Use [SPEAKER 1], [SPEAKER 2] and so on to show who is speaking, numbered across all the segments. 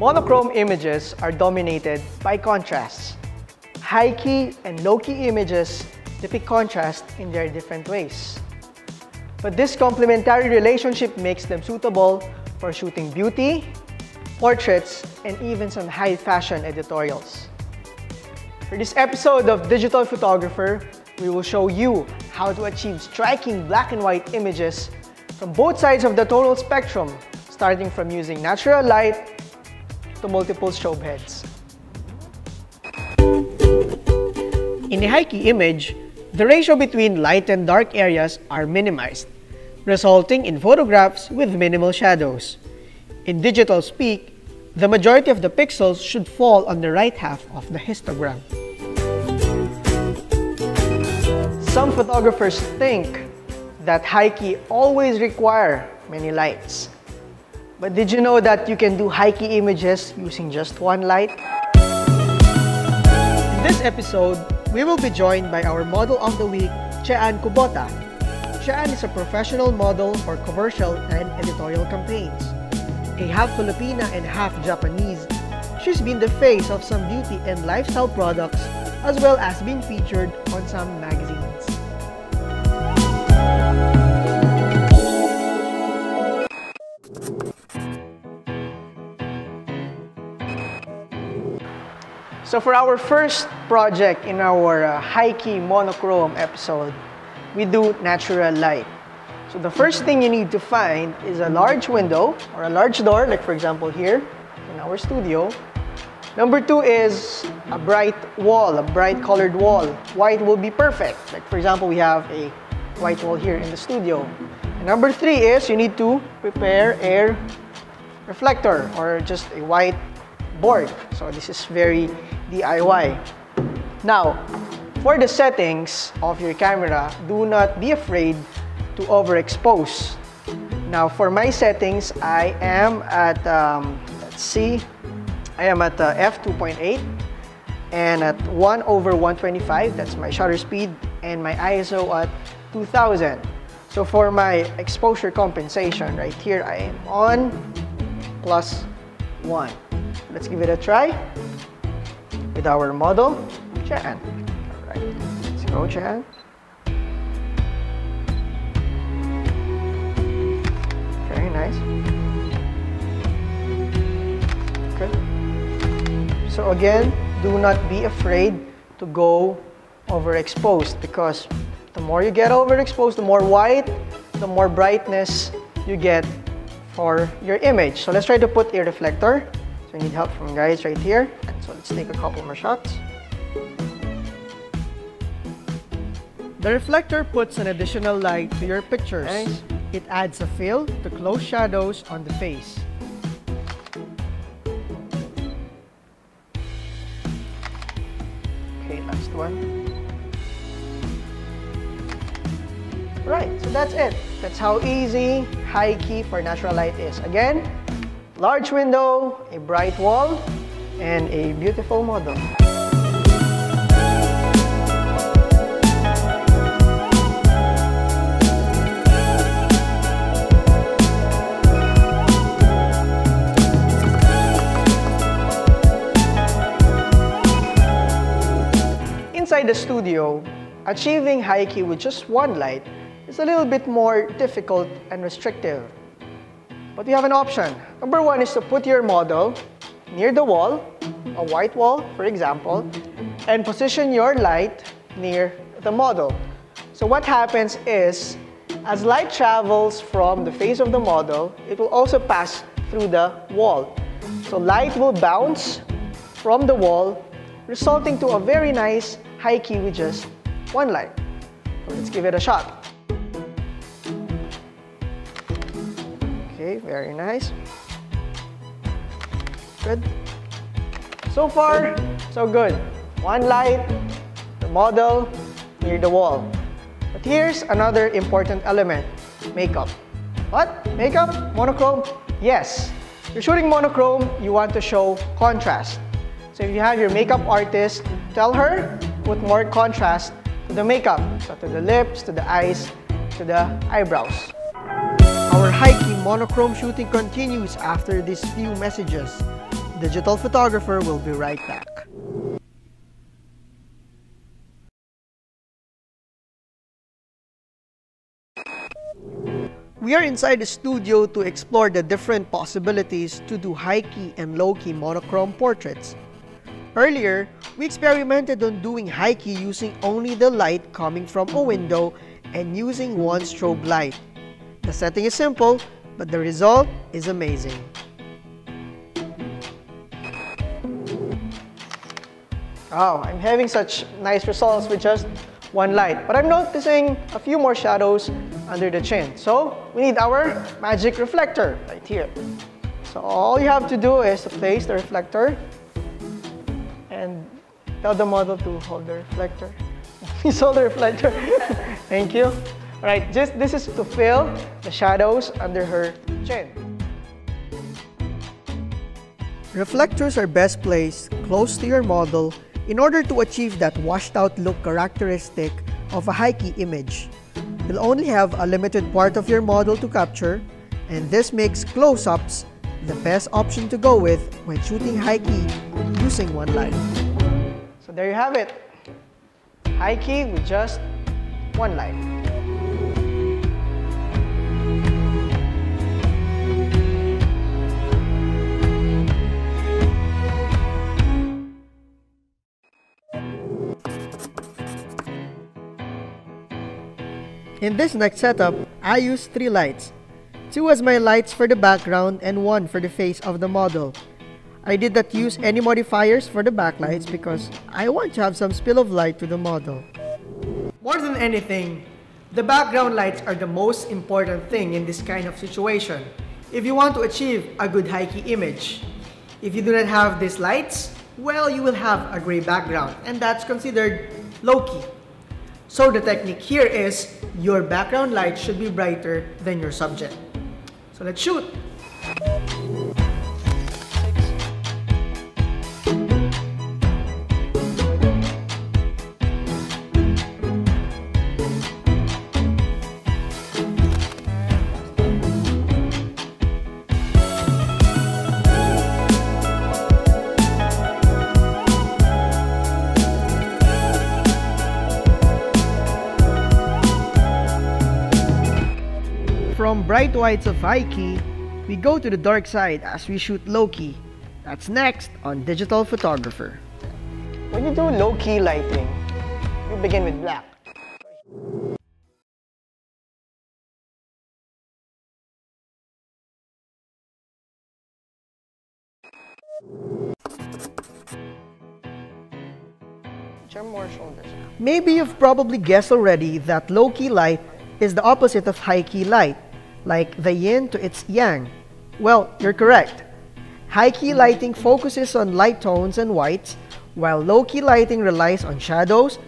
[SPEAKER 1] Monochrome images are dominated by contrasts. High-key and low-key images depict contrast in their different ways. But this complementary relationship makes them suitable for shooting beauty, portraits, and even some high-fashion editorials. For this episode of Digital Photographer, we will show you how to achieve striking black and white images from both sides of the tonal spectrum, starting from using natural light to multiple strobe heads. In a high-key image, the ratio between light and dark areas are minimized, resulting in photographs with minimal shadows. In digital speak, the majority of the pixels should fall on the right half of the histogram. Some photographers think that high-key always require many lights. But did you know that you can do high-key images using just one light? In this episode, we will be joined by our model of the week, Chean Kubota. Chean is a professional model for commercial and editorial campaigns. A half Filipina and half Japanese, she's been the face of some beauty and lifestyle products as well as being featured on some magazines. So for our first project in our high-key monochrome episode, we do natural light. So the first thing you need to find is a large window or a large door, like for example here in our studio. Number two is a bright wall, a bright colored wall. White will be perfect. Like for example, we have a white wall here in the studio. And number three is you need to prepare a reflector or just a white board. So this is very DIY. Now, for the settings of your camera, do not be afraid to overexpose. Now, for my settings, I am at, let's see, I am at f2.8 and at 1/125, that's my shutter speed, and my ISO at 2000. So for my exposure compensation, right here, I am on +1. Let's give it a try with our model, Chean. Alright, let's go, Chean. Very nice. Good. So again, do not be afraid to go overexposed, because the more you get overexposed, the more white, the more brightness you get for your image. So let's try to put a reflector. So I need help from guys right here. So let's take a couple more shots. The reflector puts an additional light to your pictures. Nice. It adds a fill to close shadows on the face. Okay, last one. Right, so that's it. That's how easy high-key for natural light is. Again, large window, a bright wall, and a beautiful model. Inside the studio, achieving high-key with just one light is a little bit more difficult and restrictive. But you have an option. Number one is to put your model near the wall, a white wall, for example, and position your light near the model. So what happens is, as light travels from the face of the model, it will also pass through the wall. So light will bounce from the wall, resulting to a very nice high-key with just one light. So let's give it a shot. Okay, very nice. Good. So far, so good. One light, the model, near the wall. But here's another important element, makeup. What? Makeup? Monochrome? Yes. If you're shooting monochrome, you want to show contrast. So if you have your makeup artist, tell her, put more contrast to the makeup. So to the lips, to the eyes, to the eyebrows. Our high-key monochrome shooting continues after these few messages. Digital photographer will be right back. We are inside the studio to explore the different possibilities to do high-key and low-key monochrome portraits. Earlier, we experimented on doing high-key using only the light coming from a window and using one strobe light. The setting is simple, but the result is amazing. Oh, I'm having such nice results with just one light, but I'm noticing a few more shadows under the chin. So we need our magic reflector right here. So all you have to do is to place the reflector and tell the model to hold the reflector. Please hold the reflector. Thank you. All right, this is to fill the shadows under her chin. Reflectors are best placed close to your model in order to achieve that washed out look characteristic of a high-key image. You'll only have a limited part of your model to capture, and this makes close-ups the best option to go with when shooting high-key using one light. So there you have it. High-key with just one light. In this next setup, I use 3 lights. 2 as my lights for the background and 1 for the face of the model. I did not use any modifiers for the backlights because I want to have some spill of light to the model. More than anything, the background lights are the most important thing in this kind of situation if you want to achieve a good high-key image. If you do not have these lights, well, you will have a gray background, and that's considered low-key. So the technique here is your background light should be brighter than your subject. So let's shoot! From bright whites of high-key, we go to the dark side as we shoot low-key. That's next on Digital Photographer. When you do low-key lighting, you begin with black. Maybe you've probably guessed already that low-key light is the opposite of high-key light, like the yin to its yang. Well, you're correct. High-key lighting focuses on light tones and whites, while low-key lighting relies on shadows,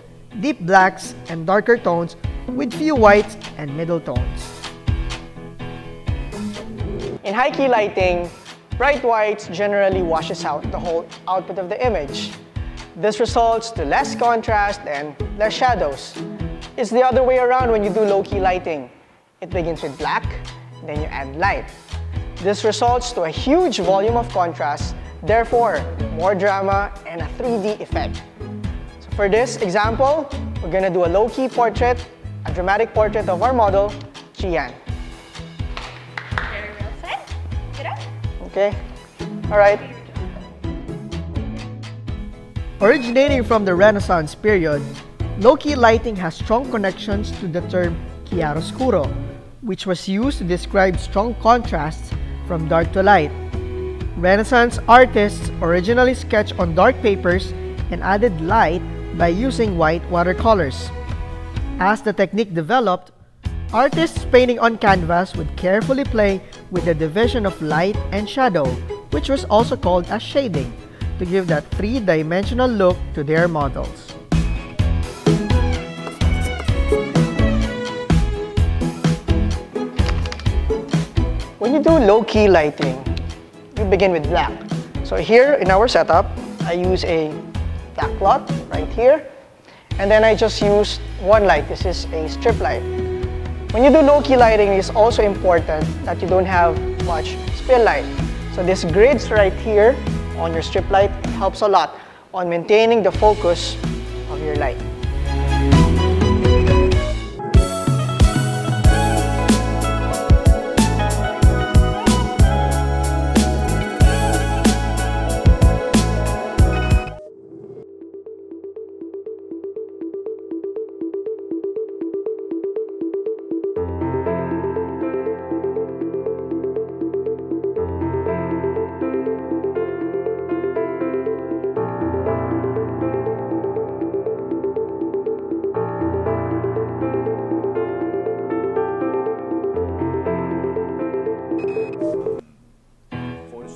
[SPEAKER 1] deep blacks, and darker tones with few whites and middle tones. In high-key lighting, bright whites generally washes out the whole output of the image. This results to less contrast and less shadows. It's the other way around when you do low-key lighting. It begins with black, then you add light. This results to a huge volume of contrast, therefore more drama and a 3D effect. So for this example, we're gonna do a low-key portrait, a dramatic portrait of our model, Gian.
[SPEAKER 2] Very well said. Get up.
[SPEAKER 1] Okay, all right. Originating from the Renaissance period, low-key lighting has strong connections to the term chiaroscuro, which was used to describe strong contrasts from dark to light. Renaissance artists originally sketched on dark papers and added light by using white watercolors. As the technique developed, artists painting on canvas would carefully play with the division of light and shadow, which was also called as shading, to give that three-dimensional look to their models. When you do low-key lighting, you begin with black. So here in our setup, I use a black cloth right here, and then I just use one light. This is a strip light. When you do low-key lighting, it's also important that you don't have much spill light. So this grids right here on your strip light. It helps a lot on maintaining the focus of your light.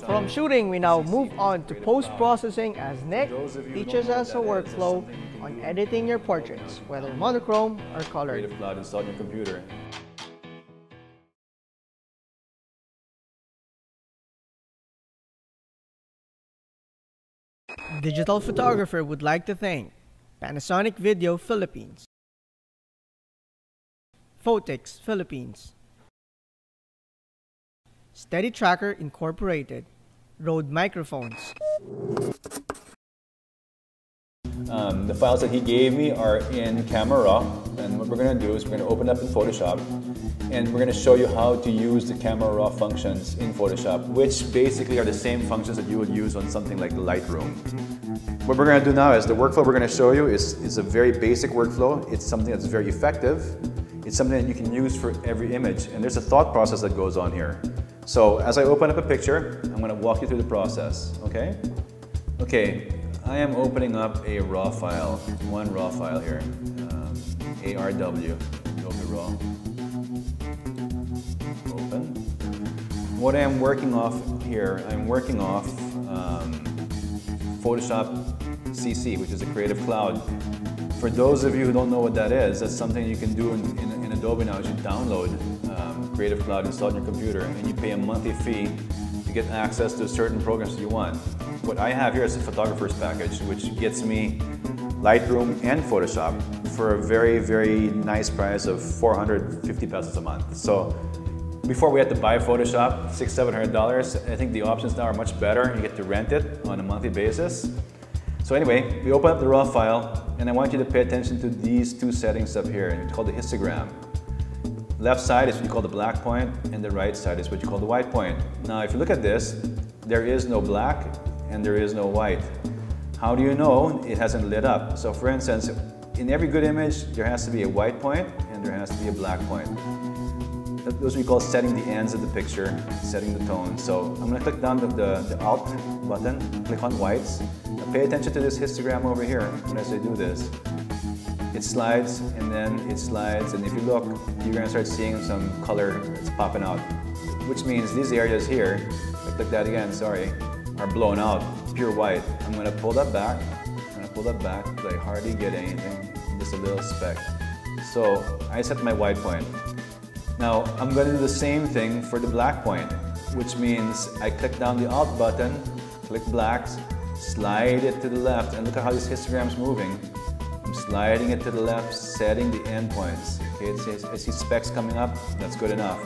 [SPEAKER 1] From shooting, we now move on to post-processing as Nick teaches us a workflow on editing your portraits, whether monochrome or colored.
[SPEAKER 3] Creative Cloud installed on your computer.
[SPEAKER 1] Digital photographer would like to thank Panasonic Video Philippines, Photix Philippines, Steadytracker Incorporated, Rode Microphones.
[SPEAKER 3] The files that he gave me are in Camera Raw, and what we're going to do is we're going to open up in Photoshop, and we're going to show you how to use the Camera Raw functions in Photoshop, which basically are the same functions that you would use on something like Lightroom. What we're going to do now is the workflow we're going to show you is a very basic workflow. It's something that's very effective. It's something that you can use for every image, and there's a thought process that goes on here. So as I open up a picture, I'm going to walk you through the process, okay? Okay, I am opening up a RAW file, one RAW file here, ARW, Adobe RAW. Open. What I am working off here, I'm working off Photoshop CC, which is a Creative Cloud. For those of you who don't know what that is, that's something you can do in Adobe now. Is you download Creative Cloud installed on your computer, and you pay a monthly fee to get access to certain programs that you want. What I have here is a photographer's package, which gets me Lightroom and Photoshop for a very, very nice price of 450 pesos a month. So before we had to buy Photoshop, $600–700. I think the options now are much better. You get to rent it on a monthly basis. So anyway, we open up the RAW file, and I want you to pay attention to these two settings up here. It's called the histogram. Left side is what you call the black point, and the right side is what you call the white point. Now, if you look at this, there is no black and there is no white. How do you know it hasn't lit up? So for instance, in every good image, there has to be a white point and there has to be a black point. Those we call setting the ends of the picture, setting the tone. So I'm going to click down the Alt button, click on whites. Now pay attention to this histogram over here when as I do this. It slides and then it slides, and if you look, you're going to start seeing some color that's popping out, which means these areas here, if I click that again, sorry, are blown out, pure white. I'm going to pull that back. I'm going to pull that back because I hardly get anything, just a little speck. So I set my white point. Now I'm going to do the same thing for the black point, which means I click down the Alt button, click blacks, slide it to the left, and look at how this histogram is moving. I'm sliding it to the left, setting the endpoints. Okay, I see specks coming up, that's good enough.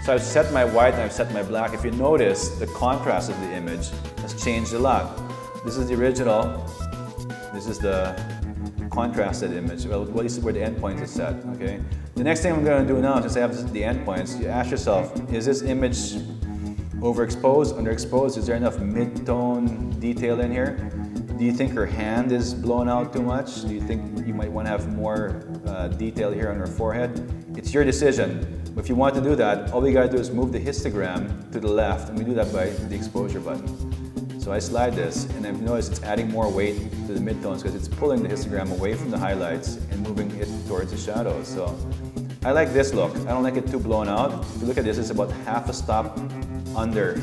[SPEAKER 3] So I've set my white and I've set my black. If you notice, the contrast of the image has changed a lot. This is the original, this is the contrasted image. Well, this is where the endpoint is set, okay? The next thing I'm going to do now, since I have the endpoints, you ask yourself, is this image overexposed, underexposed? Is there enough mid-tone detail in here? Do you think her hand is blown out too much? Do you think you might want to have more detail here on her forehead? It's your decision. But if you want to do that, all we got to do is move the histogram to the left, and we do that by the exposure button. So I slide this, and I've noticed it's adding more weight to the midtones because it's pulling the histogram away from the highlights and moving it towards the shadows. So I like this look. I don't like it too blown out. If you look at this, it's about half a stop under.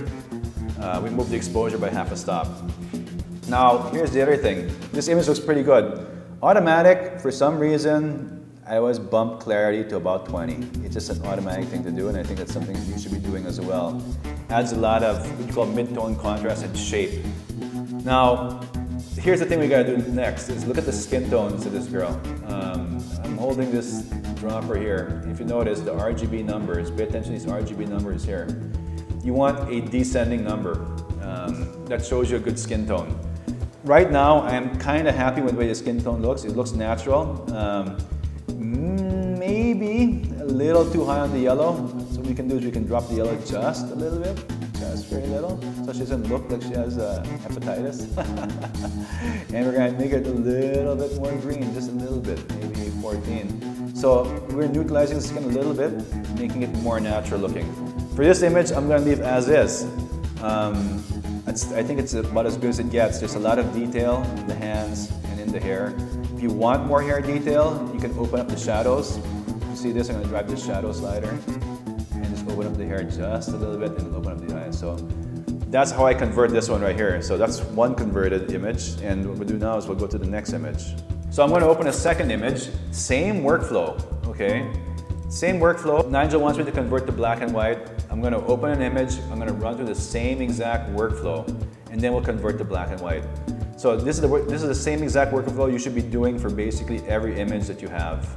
[SPEAKER 3] We moved the exposure by half a stop. Now, here's the other thing. This image looks pretty good. Automatic, for some reason, I always bump clarity to about 20. It's just an automatic thing to do, and I think that's something you should be doing as well. Adds a lot of what you call mid-tone contrast and shape. Now, here's the thing we gotta do next, is look at the skin tones of this girl. I'm holding this dropper here. If you notice the RGB numbers, pay attention to these RGB numbers here. You want a descending number. that shows you a good skin tone. Right now, I'm kind of happy with the way the skin tone looks. It looks natural. Maybe a little too high on the yellow. So what we can do is we can drop the yellow just a little bit, just very little, so she doesn't look like she has hepatitis. And we're gonna make it a little bit more green, just a little bit, maybe 14. So we're neutralizing the skin a little bit, making it more natural looking. For this image, I'm gonna leave as is. I think it's about as good as it gets. There's a lot of detail in the hands and in the hair. If you want more hair detail, you can open up the shadows. You see this? I'm going to drive this shadow slider and just open up the hair just a little bit and open up the eyes. So that's how I convert this one right here. So that's one converted image, and what we'll do now is we'll go to the next image. So I'm going to open a second image, same workflow, okay? Same workflow. Nigel wants me to convert to black and white. I'm going to open an image, I'm going to run through the same exact workflow, and then we'll convert to black and white. So this is the same exact workflow you should be doing for basically every image that you have.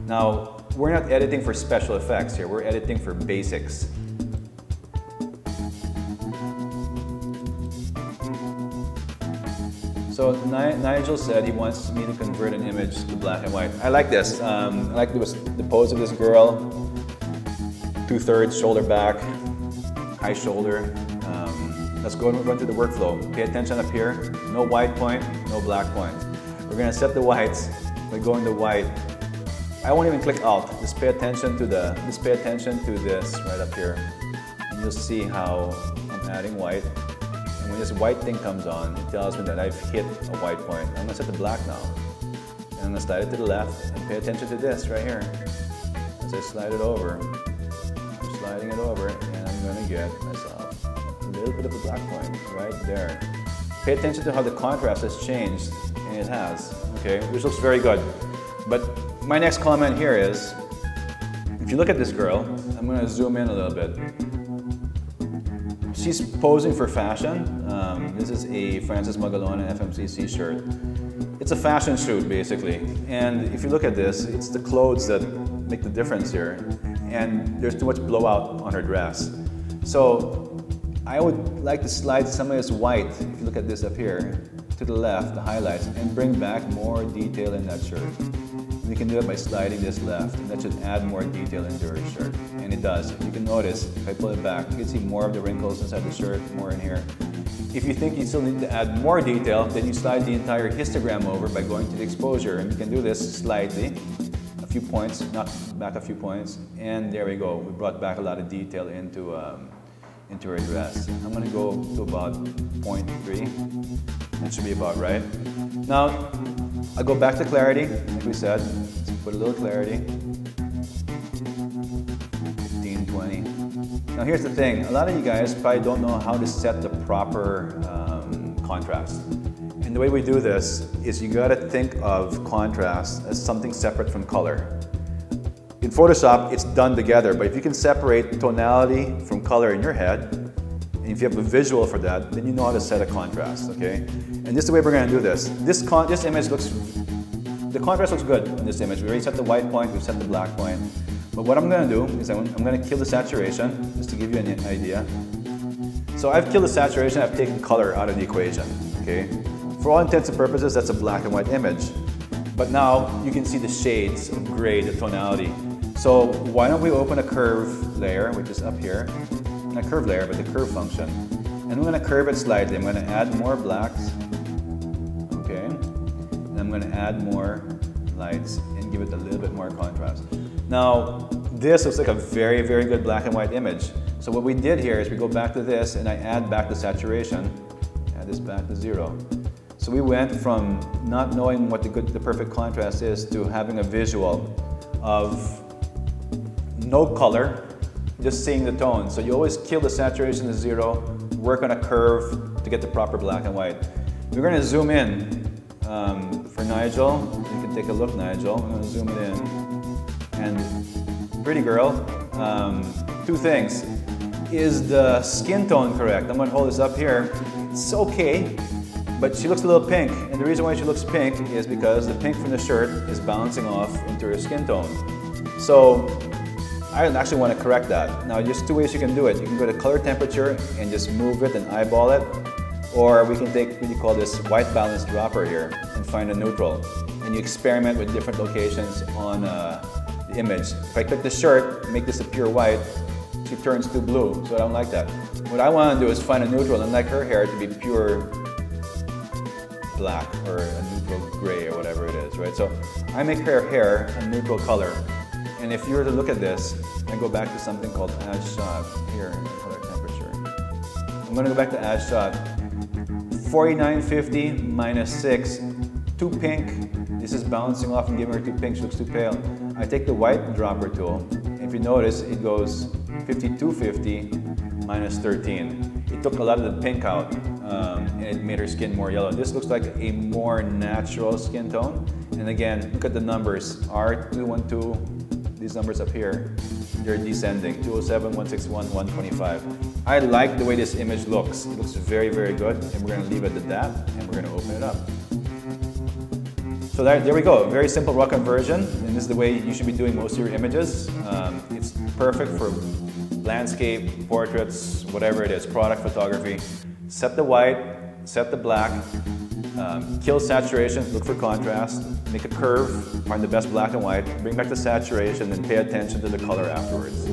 [SPEAKER 3] Now, we're not editing for special effects here, we're editing for basics. So Nigel said he wants me to convert an image to black and white. I like this. I like the pose of this girl. 2/3 shoulder back, high shoulder. Let's go and run through the workflow. Pay attention up here. No white point, no black point. We're gonna set the whites by going to white. I won't even click Alt. Just pay attention to this right up here. And you'll see how I'm adding white. And when this white thing comes on, it tells me that I've hit a white point. I'm gonna set the black now. And I'm gonna slide it to the left and pay attention to this right here. As I slide it over, I'm sliding it over, and I'm gonna get myself a little bit of a black point right there. Pay attention to how the contrast has changed, and it has, okay, which looks very good. But my next comment here is, if you look at this girl, I'm gonna zoom in a little bit. She's posing for fashion. This is a Francis Magalona FMCC shirt. It's a fashion shoot, basically. And if you look at this, it's the clothes that make the difference here. And there's too much blowout on her dress. So I would like to slide some of this white, if you look at this up here, to the left, the highlights, and bring back more detail in that shirt. We can do it by sliding this left, and that should add more detail into her shirt. And it does. You can notice, if I pull it back, you can see more of the wrinkles inside the shirt, more in here. If you think you still need to add more detail, then you slide the entire histogram over by going to the exposure. And you can do this slightly, a few points, not back a few points. And there we go. We brought back a lot of detail into her dress. I'm going to go to about 0.3. That should be about right. Now, I'll go back to clarity, like we said. Let's put a little clarity. 15, 20. Now here's the thing. A lot of you guys probably don't know how to set the proper contrast. And the way we do this is you got to think of contrast as something separate from color. In Photoshop, it's done together, but if you can separate tonality from color in your head, and if you have a visual for that, then you know how to set a contrast, okay? And this is the way we're gonna do this. This image looks, the contrast looks good in this image. We already set the white point, we've set the black point. But what I'm gonna do is I'm gonna kill the saturation, just to give you an idea. So I've killed the saturation, I've taken color out of the equation, okay? For all intents and purposes, that's a black and white image. But now you can see the shades of gray, the tonality. So why don't we open a curve layer, which is up here. Not curve layer, but the curve function. And I'm going to curve it slightly. I'm going to add more blacks. Okay. And I'm going to add more lights and give it a little bit more contrast. Now, this looks like a very, very good black and white image. So what we did here is we go back to this and I add back the saturation. Add this back to 0. So we went from not knowing what the perfect contrast is to having a visual of no color, just seeing the tone. So you always kill the saturation to 0, work on a curve to get the proper black and white. We're going to zoom in for Nigel. You can take a look, Nigel. I'm going to zoom it in. And pretty girl, 2 things. Is the skin tone correct? I'm going to hold this up here. It's okay, but she looks a little pink. And the reason why she looks pink is because the pink from the shirt is bouncing off into her skin tone. So I actually want to correct that. Now, there's two ways you can do it. You can go to color temperature and just move it and eyeball it, or we can take what you call this white balance dropper here and find a neutral. And you experiment with different locations on the image. If I click the shirt, make this appear white, she turns to blue, so I don't like that. What I want to do is find a neutral and like her hair to be pure black or a neutral gray or whatever it is, right? So I make her hair a neutral color. And if you were to look at this, I go back to something called add shot here in color temperature. I'm going to go back to add shot. 4950 minus 6, too pink. This is bouncing off and giving her too pink, she looks too pale. I take the white dropper tool. If you notice, it goes 5250 minus 13. It took a lot of the pink out and it made her skin more yellow. This looks like a more natural skin tone. And again, look at the numbers. R212, these numbers up here, they're descending. 207, 161, 125. I like the way this image looks. It looks very, very good. And we're gonna leave it at that and we're gonna open it up. So there we go, very simple raw conversion, and this is the way you should be doing most of your images. It's perfect for landscape, portraits, whatever it is, product photography. Set the white, set the black, kill saturation, look for contrast, make a curve, find the best black and white, bring back the saturation, and pay attention to the color afterwards.